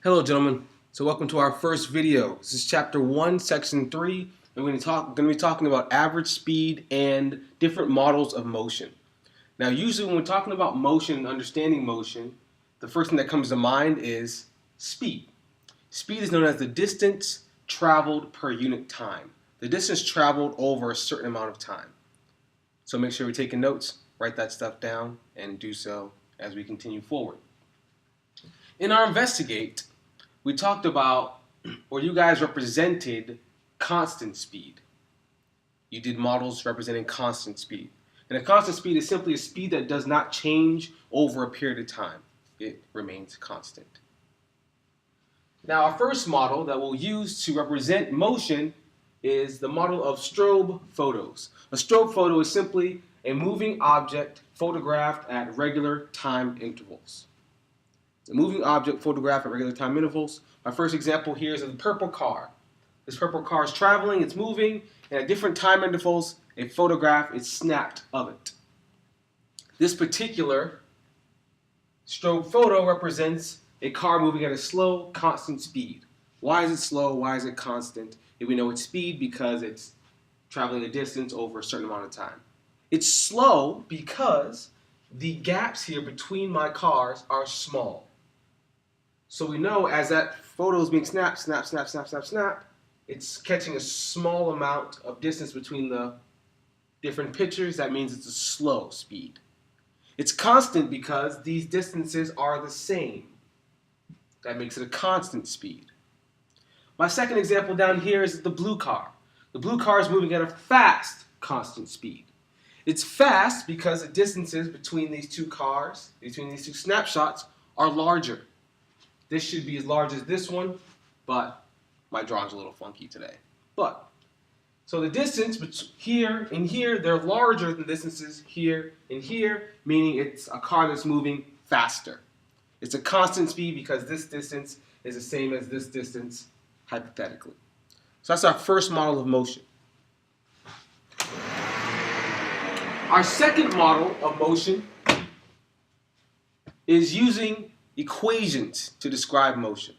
Hello, gentlemen. So welcome to our first video. This is chapter 1, section 3, and we're going to be talking about average speed and different models of motion. Now, usually when we're talking about motion and understanding motion, the first thing that comes to mind is speed. Speed is known as the distance traveled per unit time. The distance traveled over a certain amount of time. So make sure you're taking notes, write that stuff down, and do so as we continue forward. In our investigate, we talked about, or you guys represented, constant speed. You did models representing constant speed. And a constant speed is simply a speed that does not change over a period of time. It remains constant. Now, our first model that we'll use to represent motion is the model of strobe photos. A strobe photo is simply a moving object photographed at regular time intervals. A moving object photographed at regular time intervals. My first example here is of the purple car. This purple car is traveling, it's moving, and at different time intervals, a photograph is snapped of it. This particular strobe photo represents a car moving at a slow, constant speed. Why is it slow? Why is it constant? If we know it's speed, because it's traveling a distance over a certain amount of time. It's slow because the gaps here between my cars are small. So we know as that photo is being snapped, snap, snap, snap, snap, snap, it's catching a small amount of distance between the different pictures. That means it's a slow speed. It's constant because these distances are the same. That makes it a constant speed. My second example down here is the blue car. The blue car is moving at a fast, constant speed. It's fast because the distances between these two cars, between these two snapshots, are larger. This should be as large as this one, but my drawing's a little funky today. So the distance here and here, they're larger than distances here and here, meaning it's a car that's moving faster. It's a constant speed because this distance is the same as this distance, hypothetically. So that's our first model of motion. Our second model of motion is using equations to describe motion.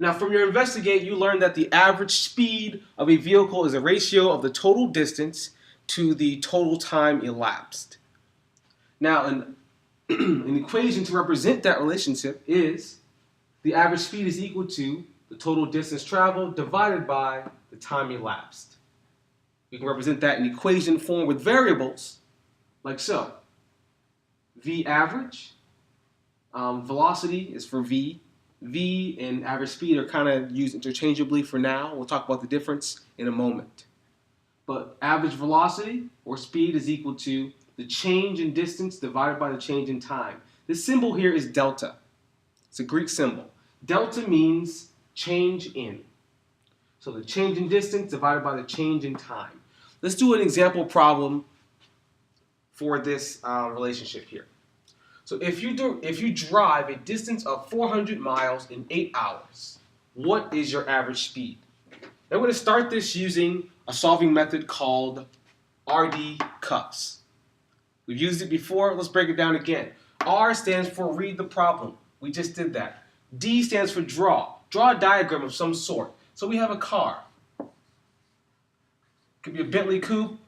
Now, from your investigate, you learned that the average speed of a vehicle is a ratio of the total distance to the total time elapsed. Now, an equation to represent that relationship is the average speed is equal to the total distance traveled divided by the time elapsed. We can represent that in equation form with variables like so. V average, velocity is for V. V and average speed are kind of used interchangeably for now. We'll talk about the difference in a moment. But average velocity or speed is equal to the change in distance divided by the change in time. This symbol here is delta. It's a Greek symbol. Delta means change in. So the change in distance divided by the change in time. Let's do an example problem for this relationship here. So if you drive a distance of 400 miles in 8 hours, what is your average speed? I'm going to start this using a solving method called RD cups. We've used it before. Let's break it down again. R stands for read the problem. We just did that. D stands for draw. Draw a diagram of some sort. So we have a car. It could be a Bentley coupe,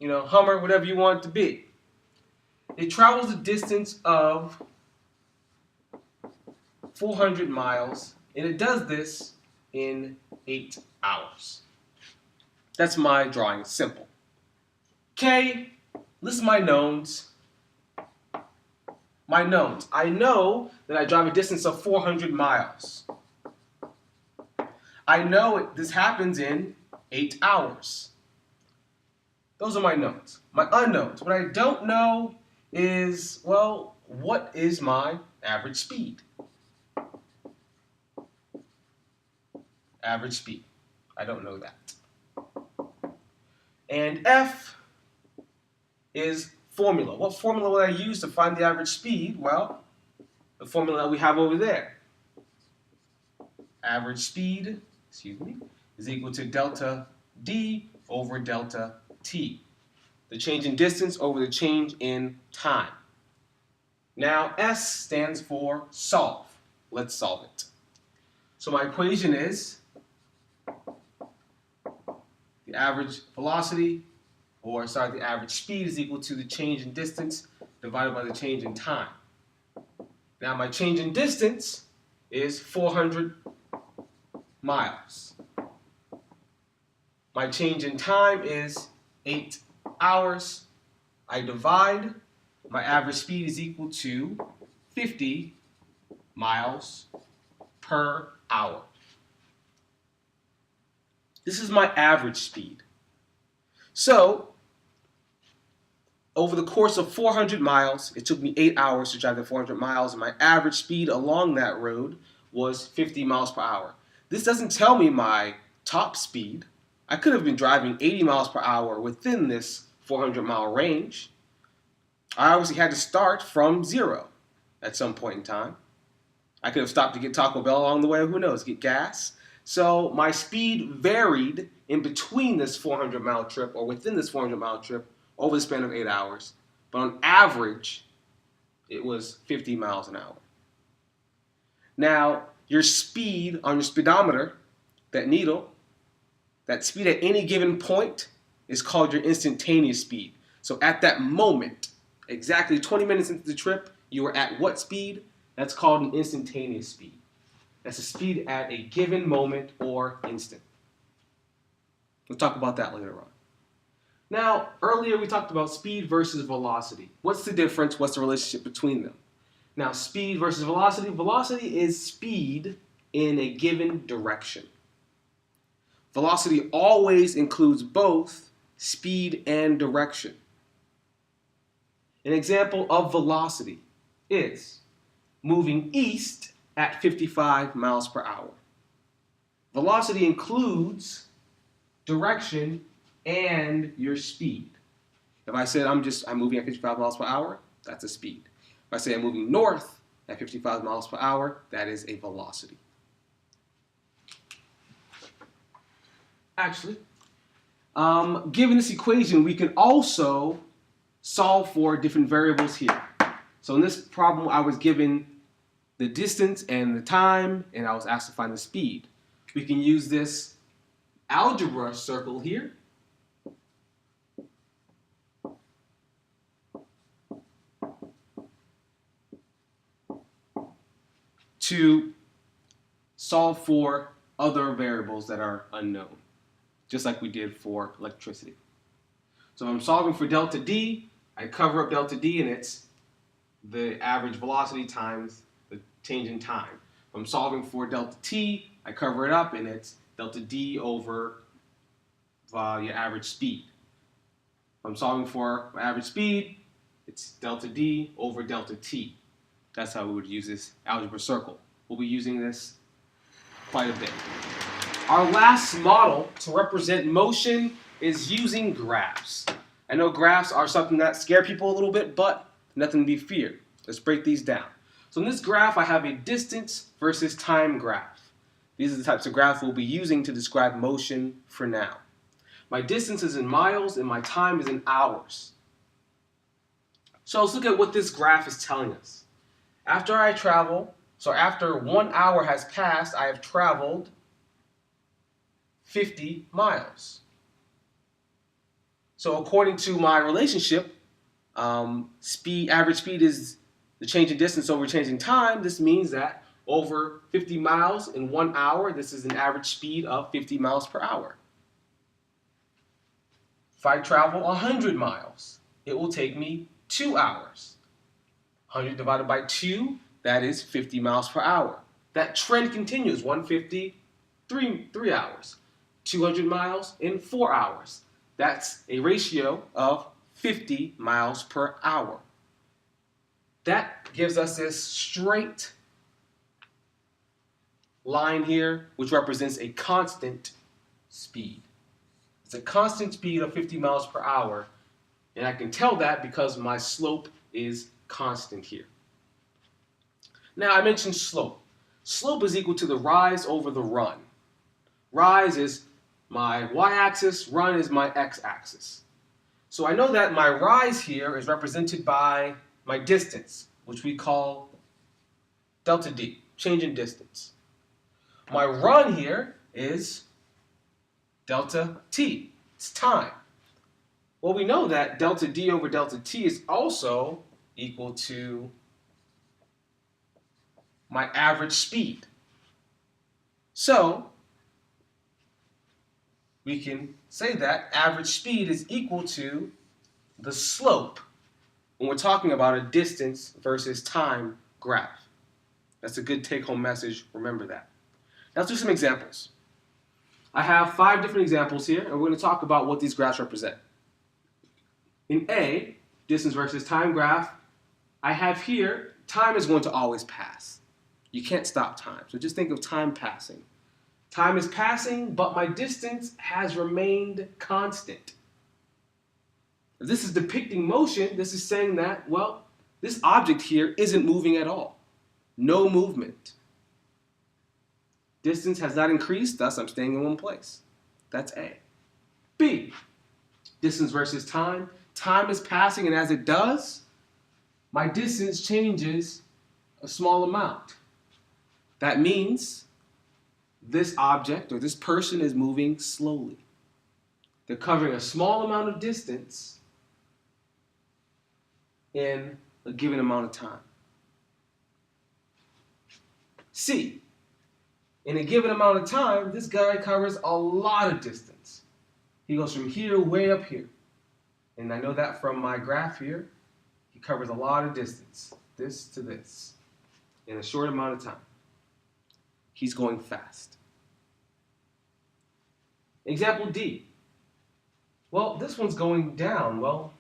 Hummer, whatever you want it to be. It travels a distance of 400 miles, and it does this in 8 hours. That's my drawing. It's simple. Okay, list my knowns. My knowns. I know that I drive a distance of 400 miles. I know this happens in 8 hours. Those are my knowns. My unknowns. What I don't know is, well, what is my average speed? Average speed. I don't know that. And F is formula. What formula will I use to find the average speed? Well, the formula that we have over there. Average speed, is equal to delta D over delta T. The change in distance over the change in time. Now S stands for solve. Let's solve it. So my equation is the average velocity, the average speed is equal to the change in distance divided by the change in time. Now my change in distance is 400 miles. My change in time is 8 hours. I divide, my average speed is equal to 50 miles per hour. This is my average speed. So, over the course of 400 miles, it took me 8 hours to drive the 400 miles, and my average speed along that road was 50 miles per hour. This doesn't tell me my top speed. I could have been driving 80 miles per hour within this 400-mile range. I obviously had to start from 0 at some point in time. I could have stopped to get Taco Bell along the way, who knows, get gas. So my speed varied in between this 400-mile trip or within this 400-mile trip over the span of 8 hours. But on average, it was 50 miles an hour. Now, your speed on your speedometer, that needle, that speed at any given point is called your instantaneous speed. So at that moment, exactly 20 minutes into the trip, you were at what speed? That's called an instantaneous speed. That's a speed at a given moment or instant. We'll talk about that later on. Now, earlier we talked about speed versus velocity. What's the difference? What's the relationship between them? Now, speed versus velocity. Velocity is speed in a given direction. Velocity always includes both speed and direction. An example of velocity is moving east at 55 miles per hour. Velocity includes direction and your speed. If I said I'm moving at 55 miles per hour, that's a speed. If I say I'm moving north at 55 miles per hour, that is a velocity. Actually, given this equation, we can also solve for different variables here. So in this problem, I was given the distance and the time, and I was asked to find the speed. We can use this algebra circle here to solve for other variables that are unknown, just like we did for electricity. So if I'm solving for delta D, I cover up delta D, and it's the average velocity times the change in time. If I'm solving for delta T, I cover it up, and it's delta D over your average speed. If I'm solving for my average speed, it's delta D over delta T. That's how we would use this algebra circle. We'll be using this quite a bit. Our last model to represent motion is using graphs. I know graphs are something that scare people a little bit, but nothing to be feared. Let's break these down. So in this graph, I have a distance versus time graph. These are the types of graphs we'll be using to describe motion for now. My distance is in miles and my time is in hours. So let's look at what this graph is telling us. After 1 hour has passed, I have traveled 50 miles. So according to my relationship, average speed is the change in distance over change in time. This means that over 50 miles in 1 hour, this is an average speed of 50 miles per hour. If I travel 100 miles, it will take me 2 hours. 100 divided by 2, that is 50 miles per hour. That trend continues, 150, 3 hours. 200 miles in 4 hours. That's a ratio of 50 miles per hour. That gives us this straight line here, which represents a constant speed. It's a constant speed of 50 miles per hour, and I can tell that because my slope is constant here. Now, I mentioned slope. Slope is equal to the rise over the run. Rise is my y-axis, run is my x-axis. So I know that my rise here is represented by my distance, which we call delta D, change in distance. My run here is delta T, it's time. Well, we know that delta D over delta T is also equal to my average speed. So we can say that average speed is equal to the slope when we're talking about a distance versus time graph. That's a good take-home message. Remember that. Now let's do some examples. I have 5 different examples here, and we're going to talk about what these graphs represent. In A, distance versus time graph, I have here, time is going to always pass. You can't stop time. So just think of time passing. Time is passing, but my distance has remained constant. If this is depicting motion, this is saying that, well, this object here isn't moving at all. No movement. Distance has not increased, thus I'm staying in one place. That's A. B, distance versus time. Time is passing, and as it does, my distance changes a small amount. That means this object or this person is moving slowly. They're covering a small amount of distance in a given amount of time. C, in a given amount of time, this guy covers a lot of distance. He goes from here way up here. And I know that from my graph here. He covers a lot of distance, this to this, in a short amount of time. He's going fast. Example D. Well, this one's going down. Well,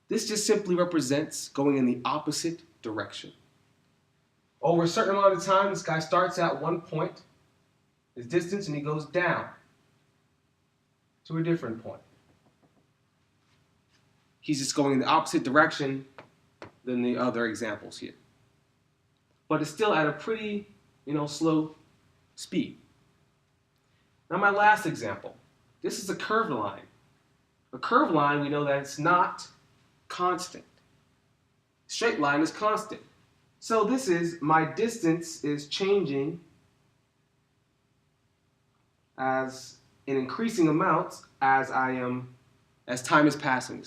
this just simply represents going in the opposite direction. Over a certain amount of time, this guy starts at one point, his distance, and he goes down to a different point. He's just going in the opposite direction than the other examples here. But it's still at a pretty, slow speed. Now my last example. This is a curved line. A curved line, we know that it's not constant. Straight line is constant. So this is, my distance is changing as in increasing amounts as time is passing,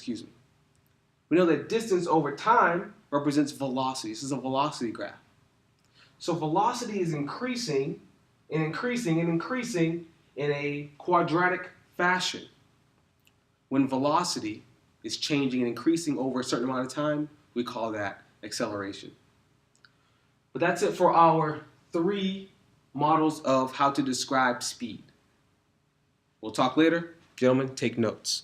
We know that distance over time represents velocity. This is a velocity graph. So velocity is increasing and increasing and increasing in a quadratic fashion. When velocity is changing and increasing over a certain amount of time, we call that acceleration. But that's it for our 3 models of how to describe speed. We'll talk later. Gentlemen, take notes.